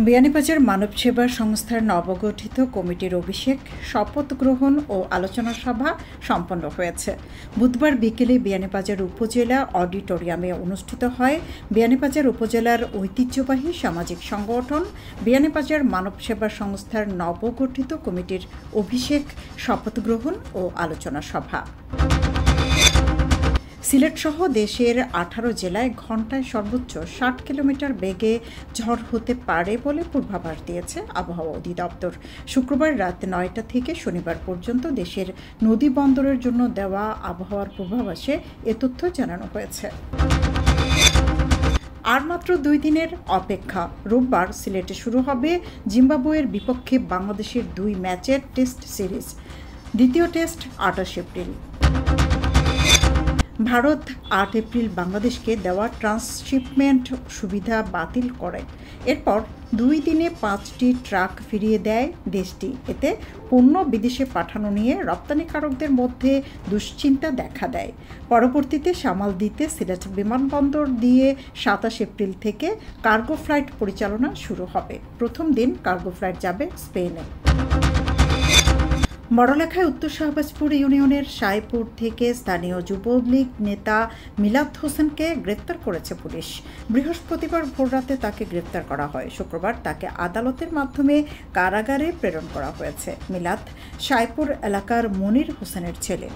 বিয়ানীবাজার মানব সেবা সংস্থার নবগঠিত কমিটির অভিষেক, শপথ গ্রহণ ও আলোচনা সভা সম্পন্ন হয়েছে। বুধবার বিকেলে বিয়ানীবাজার উপজেলা অডিটোরিয়ামে অনুষ্ঠিত হয় বিয়ানীবাজার উপজেলার ঐতিহ্যবাহী সামাজিক সংগঠন বিয়ানীবাজার মানব সেবা সংস্থার নবগঠিত কমিটির অভিষেক, শপথ গ্রহণ ও আলোচনা সভা। সিলেটসহ দেশের 18 জেলায় ঘণ্টায় সর্বোচ্চ 60 কিলোমিটার বেগে ঝড় হতে পারে বলে পূর্বাভাস দিয়েছে আবহাওয়া অধিদপ্তর। শুক্রবার রাত 9টা থেকে শনিবার পর্যন্ত দেশের নদী বন্দরের জন্য দেওয়া আবহাওয়ার পূর্বাভাসে এ তথ্য জানানো হয়েছে। আর মাত্র 2 দিনের অপেক্ষা। রোববার সিলেটে শুরু হবে জিম্বাবুয়ের বিপক্ষে বাংলাদেশের 2 ম্যাচের টেস্ট সিরিজ। দ্বিতীয় টেস্ট 28 এপ্রিল। ভারত 8 এপ্রিল বাংলাদেশকে দেওয়া ট্রান্সশিপমেন্ট সুবিধা বাতিল করে। এরপর 2 দিনে 5টি ট্রাক ফিরিয়ে দেয় দেশটি। এতে পণ্য বিদেশে পাঠানো নিয়ে রপ্তানিকারকদের মধ্যে দুশ্চিন্তা দেখা দেয়। পরবর্তীতে সামাল দিতে সিলেট বিমানবন্দর দিয়ে 27 এপ্রিল থেকে কার্গো ফ্লাইট পরিচালনা শুরু হবে। প্রথম দিন কার্গো ফ্লাইট যাবে স্পেনে। বড়লেখায় উত্তর শাহবাজপুর ইউনিয়নের সাইপুর থেকে স্থানীয় যুবলীগ নেতা মিলাদ হোসেনকে গ্রেপ্তার করেছে পুলিশ। বৃহস্পতিবার ভোররাতে তাকে গ্রেপ্তার করা হয়। শুক্রবার তাকে আদালতের মাধ্যমে কারাগারে প্রেরণ করা হয়েছে। মিলাদ সাইপুর এলাকার মনির হোসেনের ছেলে।